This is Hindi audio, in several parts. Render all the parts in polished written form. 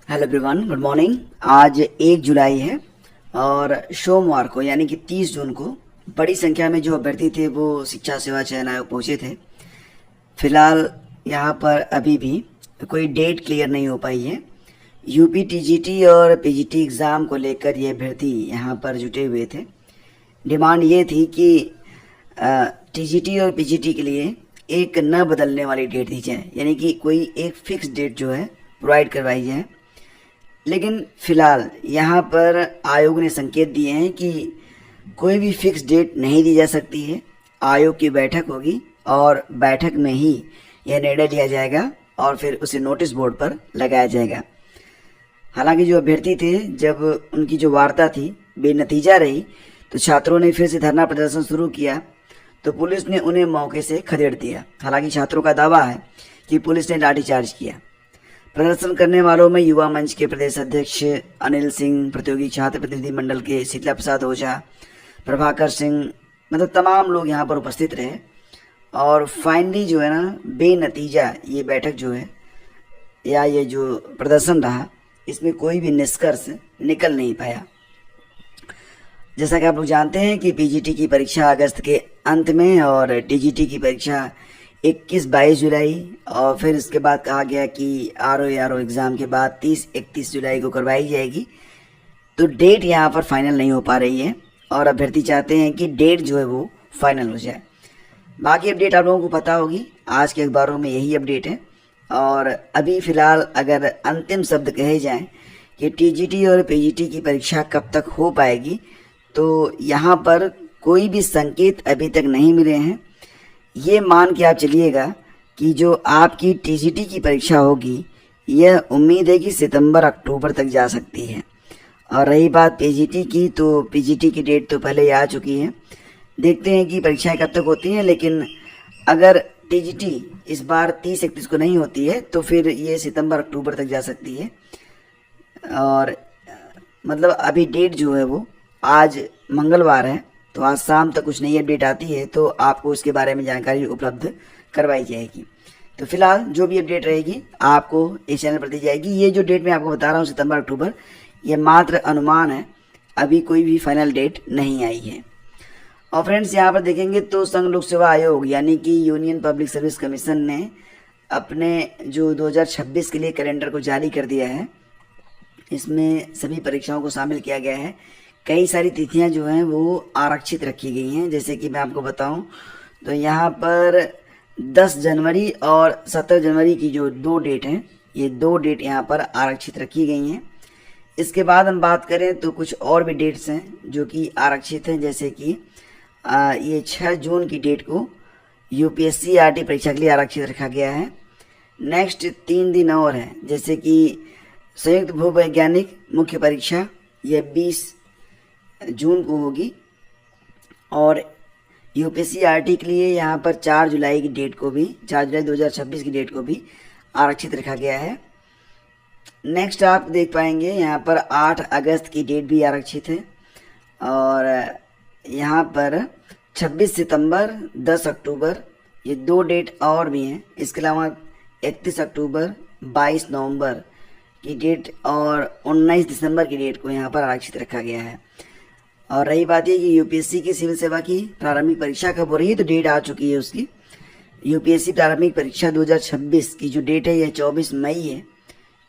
Hello everyone, good morning. आज 1 जुलाई है और सोमवार को यानी कि 30 जून को बड़ी संख्या में जो अभ्यर्थी थे वो शिक्षा सेवा चयन आयोग पहुँचे थे। फिलहाल यहाँ पर अभी भी कोई डेट क्लियर नहीं हो पाई है। यूपी टीजीटी और पीजीटी एग्ज़ाम को लेकर ये अभ्यर्थी यहाँ पर जुटे हुए थे। डिमांड ये थी कि टीजीटी और पीजीटी के लिए एक न बदलने वाली डेट दी जाए, यानी कि कोई एक फिक्स डेट जो है प्रोवाइड करवाई जाए। लेकिन फिलहाल यहाँ पर आयोग ने संकेत दिए हैं कि कोई भी फिक्स डेट नहीं दी जा सकती है। आयोग की बैठक होगी और बैठक में ही यह निर्णय लिया जाएगा और फिर उसे नोटिस बोर्ड पर लगाया जाएगा। हालांकि जो अभ्यर्थी थे, जब उनकी जो वार्ता थी बेनतीजा रही तो छात्रों ने फिर से धरना प्रदर्शन शुरू किया, तो पुलिस ने उन्हें मौके से खदेड़ दिया। हालांकि छात्रों का दावा है कि पुलिस ने लाठीचार्ज किया। प्रदर्शन करने वालों में युवा मंच के प्रदेश अध्यक्ष अनिल सिंह, प्रतियोगी छात्र प्रतिनिधि मंडल के शीतला प्रसाद ओझा, प्रभाकर सिंह, मतलब तमाम लोग यहाँ पर उपस्थित रहे। और फाइनली जो है ना, बेनतीजा ये बैठक जो है या ये जो प्रदर्शन रहा, इसमें कोई भी निष्कर्ष निकल नहीं पाया। जैसा कि आप लोग जानते हैं कि पीजीटी की परीक्षा अगस्त के अंत में और टीजीटी की परीक्षा 21-22 जुलाई, और फिर इसके बाद कहा गया कि आरओ एग्ज़ाम के बाद 30-31 जुलाई को करवाई जाएगी। तो डेट यहाँ पर फाइनल नहीं हो पा रही है और अभ्यर्थी चाहते हैं कि डेट जो है वो फाइनल हो जाए। बाकी अपडेट आप लोगों को पता होगी, आज के अखबारों में यही अपडेट है। और अभी फ़िलहाल अगर अंतिम शब्द कहे जाएँ कि टीजीटी और पीजीटी की परीक्षा कब तक हो पाएगी, तो यहाँ पर कोई भी संकेत अभी तक नहीं मिले हैं। ये मान के आप चलिएगा कि जो आपकी टीजीटी की परीक्षा होगी, यह उम्मीद है कि सितंबर-अक्टूबर तक जा सकती है। और रही बात पीजीटी की, तो पीजीटी की डेट तो पहले ही आ चुकी है। देखते हैं कि परीक्षाएं कब तक होती हैं। लेकिन अगर टीजीटी इस बार 30-31 को नहीं होती है तो फिर ये सितंबर-अक्टूबर तक जा सकती है। और मतलब अभी डेट जो है वो आज मंगलवार है, तो आज शाम तक कुछ नई अपडेट आती है तो आपको उसके बारे में जानकारी उपलब्ध करवाई जाएगी। तो फिलहाल जो भी अपडेट रहेगी आपको इस चैनल पर दी जाएगी। ये जो डेट मैं आपको बता रहा हूँ सितंबर-अक्टूबर, ये मात्र अनुमान है, अभी कोई भी फाइनल डेट नहीं आई है। और फ्रेंड्स, यहाँ पर देखेंगे तो संघ लोक सेवा आयोग यानी कि यूनियन पब्लिक सर्विस कमीशन ने अपने जो 2026 के लिए कैलेंडर को जारी कर दिया है। इसमें सभी परीक्षाओं को शामिल किया गया है। कई सारी तिथियां जो हैं वो आरक्षित रखी गई हैं। जैसे कि मैं आपको बताऊं तो यहाँ पर 10 जनवरी और 17 जनवरी की जो 2 डेट हैं, ये 2 डेट यहाँ पर आरक्षित रखी गई हैं। इसके बाद हम बात करें तो कुछ और भी डेट्स हैं जो कि आरक्षित हैं। जैसे कि ये 6 जून की डेट को यूपीएससी आरटी परीक्षा के लिए आरक्षित रखा गया है। नेक्स्ट 3 दिन और हैं, जैसे कि संयुक्त भूवैज्ञानिक मुख्य परीक्षा, यह 20 जून को होगी। और यूपीएससी आरटी के लिए यहाँ पर 4 जुलाई की डेट को भी, 4 जुलाई 2026 की डेट को भी आरक्षित रखा गया है। नेक्स्ट आप देख पाएंगे यहाँ पर 8 अगस्त की डेट भी आरक्षित है। और यहाँ पर 26 सितंबर, 10 अक्टूबर, ये 2 डेट और भी हैं। इसके अलावा 31 अक्टूबर, 22 नवंबर की डेट और 19 दिसंबर की डेट को यहाँ पर आरक्षित रखा गया है। और रही बात ये कि यूपीएससी की सिविल सेवा की प्रारंभिक परीक्षा कब हो रही है, तो डेट आ चुकी है उसकी। यूपीएससी प्रारंभिक परीक्षा 2026 की जो डेट है, यह 24 मई है।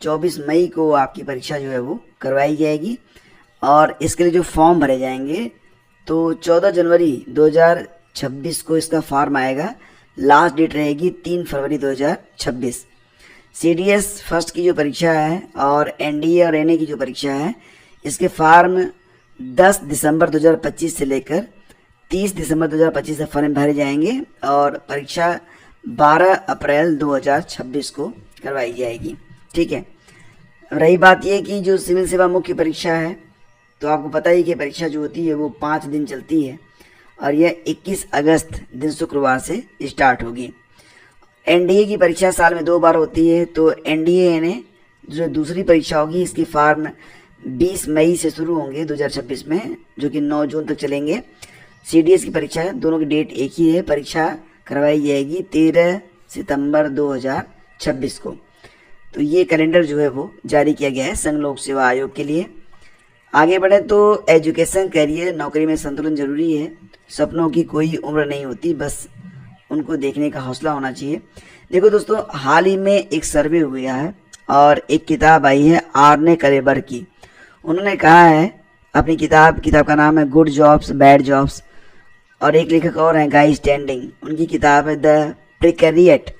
24 मई को आपकी परीक्षा जो है वो करवाई जाएगी। और इसके लिए जो फॉर्म भरे जाएंगे तो 14 जनवरी 2026 को इसका फॉर्म आएगा। लास्ट डेट रहेगी 3 फरवरी 2026। सीडीएस फर्स्ट की जो परीक्षा है और एनडीए और एनए की जो परीक्षा है, इसके फॉर्म 10 दिसंबर 2025 से लेकर 30 दिसंबर 2025 तक फॉर्म भरे जाएंगे और परीक्षा 12 अप्रैल 2026 को करवाई जाएगी। ठीक है। रही बात ये कि जो सिविल सेवा मुख्य परीक्षा है, तो आपको पता ही कि परीक्षा जो होती है वो 5 दिन चलती है और यह 21 अगस्त दिन शुक्रवार से स्टार्ट होगी। एनडीए की परीक्षा साल में 2 बार होती है, तो एनडीए एनए जो दूसरी परीक्षा होगी, इसकी फॉर्म 20 मई से शुरू होंगे 2026 में, जो कि 9 जून तक चलेंगे। सीडीएस की परीक्षा है, दोनों की डेट एक ही है। परीक्षा करवाई जाएगी 13 सितंबर 2026 को। तो ये कैलेंडर जो है वो जारी किया गया है संघ लोक सेवा आयोग के लिए। आगे बढ़े तो एजुकेशन करियर नौकरी में संतुलन जरूरी है। सपनों की कोई उम्र नहीं होती, बस उनको देखने का हौसला होना चाहिए। देखो दोस्तों, हाल ही में एक सर्वे हुआ है और एक किताब आई है आर्ने कलेबर की। उन्होंने कहा है अपनी किताब का नाम है गुड जॉब्स बैड जॉब्स, और एक लेखक और हैं गाई स्टैंडिंग, उनकी किताब है द प्रिकैरिएट।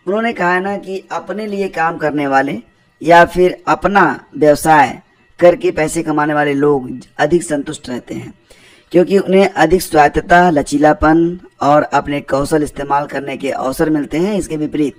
उन्होंने कहा है ना कि अपने लिए काम करने वाले या फिर अपना व्यवसाय करके पैसे कमाने वाले लोग अधिक संतुष्ट रहते हैं, क्योंकि उन्हें अधिक स्वायत्तता, लचीलापन और अपने कौशल इस्तेमाल करने के अवसर मिलते हैं। इसके विपरीत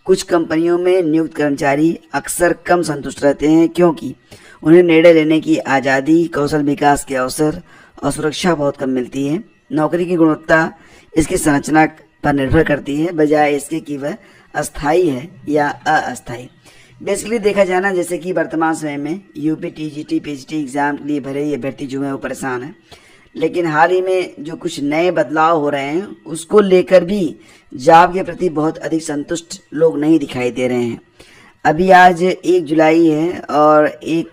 कुछ कंपनियों में नियुक्त कर्मचारी अक्सर कम संतुष्ट रहते हैं, क्योंकि उन्हें निर्णय लेने की आज़ादी, कौशल विकास के अवसर और सुरक्षा बहुत कम मिलती है। नौकरी की गुणवत्ता इसकी संरचना पर निर्भर करती है, बजाय इसके कि वह अस्थायी है या अस्थायी। बेसिकली देखा जाए ना, जैसे कि वर्तमान समय में यूपी, टीजीटी, पीजीटी एग्जाम के लिए भरे ये अभ्यर्थी जो है वो परेशान है, लेकिन हाल ही में जो कुछ नए बदलाव हो रहे हैं उसको लेकर भी जॉब के प्रति बहुत अधिक संतुष्ट लोग नहीं दिखाई दे रहे हैं। अभी आज 1 जुलाई है और एक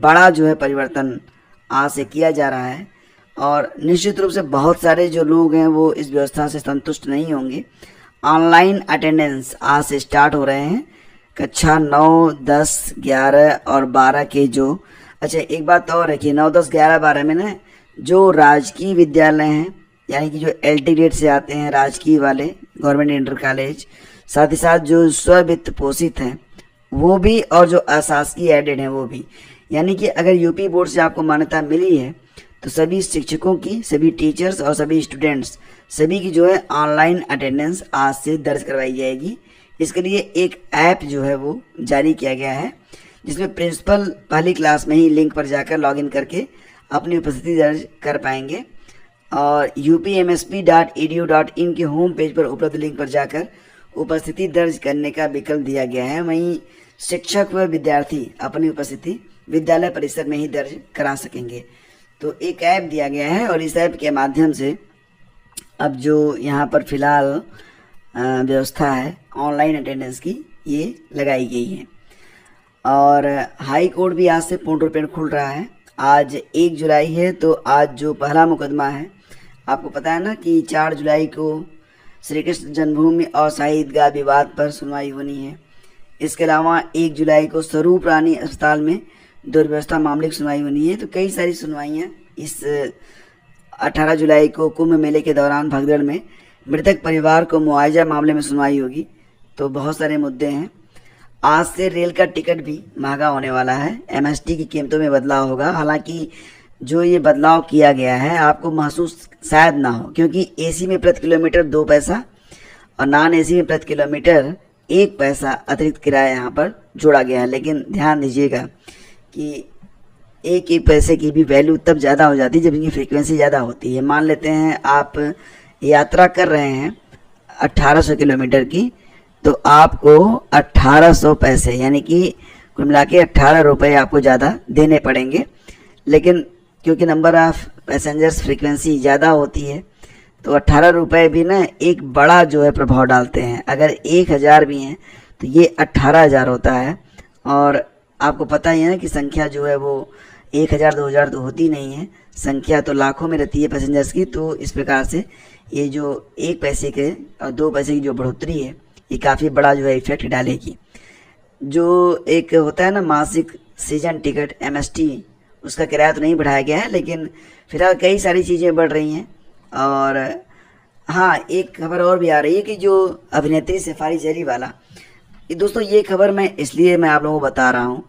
बड़ा जो है परिवर्तन आज से किया जा रहा है, और निश्चित रूप से बहुत सारे जो लोग हैं वो इस व्यवस्था से संतुष्ट नहीं होंगे। ऑनलाइन अटेंडेंस आज से स्टार्ट हो रहे हैं। कक्षा 9, 10, 11 और 12 के जो एक बात और है कि 9, 10, 11, 12 में ना जो राजकीय विद्यालय हैं, यानी कि जो एलटी ग्रेड से आते हैं राजकीय वाले गवर्नमेंट इंटर कॉलेज, साथ ही साथ जो स्ववित्त पोषित हैं वो भी, और जो अशासकीय एडेड हैं वो भी। यानी कि अगर यूपी बोर्ड से आपको मान्यता मिली है तो सभी शिक्षकों की, सभी टीचर्स और सभी स्टूडेंट्स सभी की जो है ऑनलाइन अटेंडेंस आज से दर्ज करवाई जाएगी। इसके लिए एक ऐप जो है वो जारी किया गया है, जिसमें प्रिंसिपल पहली क्लास में ही लिंक पर जाकर लॉगिन करके अपनी उपस्थिति दर्ज कर पाएंगे, और upmsp.edu.in के होम पेज पर उपलब्ध लिंक पर जाकर उपस्थिति दर्ज करने का विकल्प दिया गया है। वहीं शिक्षक व विद्यार्थी अपनी उपस्थिति विद्यालय परिसर में ही दर्ज करा सकेंगे। तो एक ऐप दिया गया है, और इस ऐप के माध्यम से अब जो यहाँ पर फिलहाल व्यवस्था है ऑनलाइन अटेंडेंस की, ये लगाई गई है। और हाई कोर्ट भी आज से पूर्ण रूप में खुल रहा है। आज 1 जुलाई है, तो आज जो पहला मुकदमा है, आपको पता है ना कि 4 जुलाई को श्री कृष्ण जन्मभूमि और शाही ईदगाह विवाद पर सुनवाई होनी है। इसके अलावा 1 जुलाई को स्वरूप रानी अस्पताल में दुर्व्यवस्था मामले की सुनवाई होनी है। तो कई सारी सुनवाइयाँ। इस 18 जुलाई को कुंभ मेले के दौरान भगदड़ में मृतक परिवार को मुआवजा मामले में सुनवाई होगी। तो बहुत सारे मुद्दे हैं। आज से रेल का टिकट भी महंगा होने वाला है। एमएसटी की कीमतों में बदलाव होगा। हालांकि जो ये बदलाव किया गया है आपको महसूस शायद ना हो, क्योंकि एसी में प्रति किलोमीटर 2 पैसा और नॉन एसी में प्रति किलोमीटर 1 पैसा अतिरिक्त किराया यहाँ पर जोड़ा गया है। लेकिन ध्यान दीजिएगा कि एक पैसे की भी वैल्यू तब ज़्यादा हो जाती है जब इनकी फ्रीक्वेंसी ज़्यादा होती है। मान लेते हैं आप यात्रा कर रहे हैं 1800 किलोमीटर की, तो आपको 1800 पैसे यानी कि कुल मिला के 18 रुपये आपको ज़्यादा देने पड़ेंगे। लेकिन क्योंकि नंबर ऑफ पैसेंजर्स फ्रीक्वेंसी ज़्यादा होती है, तो 18 रुपये भी ना एक बड़ा जो है प्रभाव डालते हैं। अगर 1000 भी हैं तो ये 18,000 होता है। और आपको पता ही है ना कि संख्या जो है वो 1000 2000 तो होती नहीं है, संख्या तो लाखों में रहती है पैसेंजर्स की। तो इस प्रकार से ये जो 1 पैसे के और 2 पैसे की जो बढ़ोतरी है ये काफ़ी बड़ा जो है इफेक्ट डालेगी। जो एक होता है ना मासिक सीजन टिकट एमएसटी, उसका किराया तो नहीं बढ़ाया गया है, लेकिन फिलहाल कई सारी चीज़ें बढ़ रही हैं। और हाँ, एक खबर और भी आ रही है कि जो अभिनेत्री शेफाली जरी वाला, दोस्तों ये खबर मैं आप लोगों को बता रहा हूँ।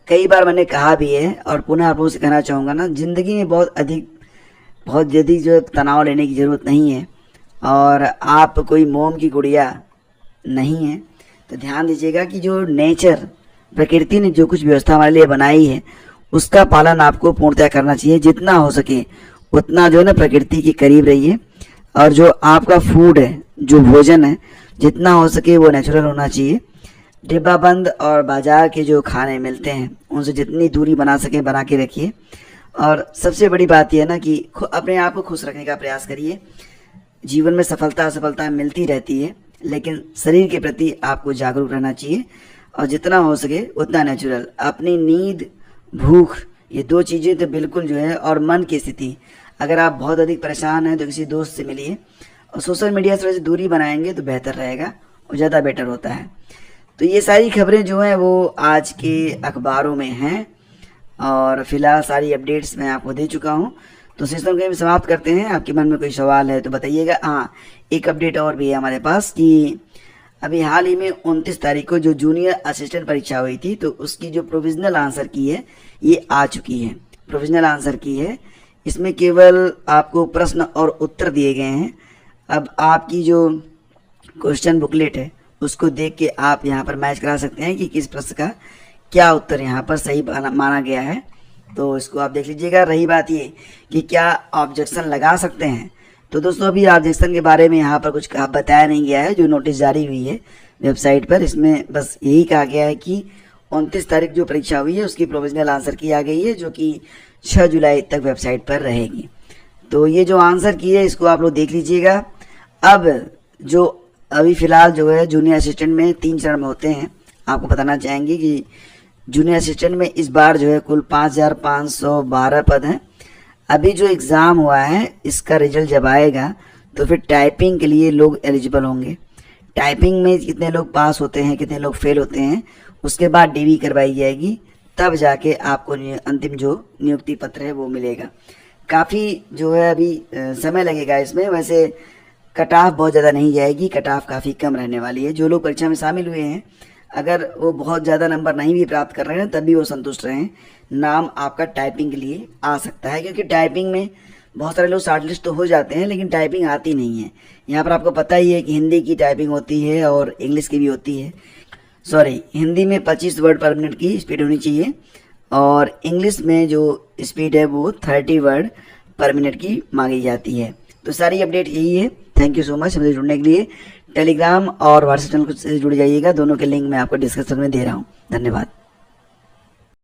कई बार मैंने कहा भी है और पुनः आप लोगों से कहना चाहूँगा ना, ज़िंदगी में बहुत जल्दी जो है तनाव लेने की ज़रूरत नहीं है। और आप कोई मोम की गुड़िया नहीं है। तो ध्यान दीजिएगा कि जो नेचर, प्रकृति ने जो कुछ व्यवस्था हमारे लिए बनाई है उसका पालन आपको पूर्णतः करना चाहिए। जितना हो सके उतना जो है ना प्रकृति के करीब रहिए। और जो आपका फूड है, जो भोजन है, जितना हो सके वो नेचुरल होना चाहिए। डिब्बा बंद और बाजार के जो खाने मिलते हैं उनसे जितनी दूरी बना सके बना के रखिए। और सबसे बड़ी बात यह है ना कि अपने आप को खुश रखने का प्रयास करिए। जीवन में सफलता असफलता मिलती रहती है, लेकिन शरीर के प्रति आपको जागरूक रहना चाहिए। और जितना हो सके उतना नेचुरल। अपनी नींद, भूख, ये 2 चीज़ें तो बिल्कुल जो है, और मन की स्थिति, अगर आप बहुत अधिक परेशान हैं तो किसी दोस्त से मिलिए, और सोशल मीडिया से थोड़ी दूरी बनाएंगे तो बेहतर रहेगा और ज़्यादा बेटर होता है। तो ये सारी खबरें जो हैं वो आज के अखबारों में हैं, और फिलहाल सारी अपडेट्स मैं आपको दे चुका हूँ। तो सिस्टम के समाप्त करते हैं। आपके मन में कोई सवाल है तो बताइएगा। हाँ, एक अपडेट और भी है हमारे पास कि अभी हाल ही में 29 तारीख को जो जूनियर असिस्टेंट परीक्षा हुई थी, तो उसकी जो प्रोविजनल आंसर की है ये आ चुकी है। प्रोविजनल आंसर की है, इसमें केवल आपको प्रश्न और उत्तर दिए गए हैं। अब आपकी जो क्वेश्चन बुकलेट है उसको देख के आप यहाँ पर मैच करा सकते हैं कि किस प्रश्न का क्या उत्तर यहाँ पर सही माना गया है। तो इसको आप देख लीजिएगा। रही बात ये कि क्या ऑब्जेक्शन लगा सकते हैं, तो दोस्तों अभी ऑब्जेक्शन के बारे में यहाँ पर कुछ बताया नहीं गया है। जो नोटिस जारी हुई है वेबसाइट पर, इसमें बस यही कहा गया है कि 29 तारीख जो परीक्षा हुई है उसकी प्रोविजनल आंसर की आ गई है, जो कि 6 जुलाई तक वेबसाइट पर रहेगी। तो ये जो आंसर की है इसको आप लोग देख लीजिएगा। अब जो अभी फ़िलहाल जो है जूनियर असिस्टेंट में 3 चरण में होते हैं। आपको बताना चाहेंगे कि जूनियर असिस्टेंट में इस बार जो है कुल 5512 पद हैं। अभी जो एग्ज़ाम हुआ है इसका रिजल्ट जब आएगा तो फिर टाइपिंग के लिए लोग एलिजिबल होंगे। टाइपिंग में कितने लोग पास होते हैं, कितने लोग फेल होते हैं, उसके बाद डीवी करवाई जाएगी, तब जाके आपको अंतिम जो नियुक्ति पत्र है वो मिलेगा। काफ़ी जो है अभी समय लगेगा इसमें। वैसे कट ऑफ बहुत ज़्यादा नहीं जाएगी, कट ऑफ काफ़ी कम रहने वाली है। जो लोग परीक्षा में शामिल हुए हैं, अगर वो बहुत ज़्यादा नंबर नहीं भी प्राप्त कर रहे हैं तब भी वो संतुष्ट रहें। नाम आपका टाइपिंग के लिए आ सकता है, क्योंकि टाइपिंग में बहुत सारे लोग शॉर्ट लिस्ट तो हो जाते हैं लेकिन टाइपिंग आती नहीं है। यहाँ पर आपको पता ही है कि हिंदी की टाइपिंग होती है और इंग्लिश की भी होती है। सॉरी, हिंदी में 25 वर्ड पर मिनट की स्पीड होनी चाहिए, और इंग्लिश में जो स्पीड है वो 30 वर्ड पर मिनट की मांगी जाती है। तो सारी अपडेट यही है। थैंक यू सो मच हमसे जुड़ने के लिए। टेलीग्राम और व्हाट्सएप चैनल से जुड़ जाइएगा, दोनों के लिंक मैं आपको डिस्क्रिप्शन में दे रहा हूँ। धन्यवाद।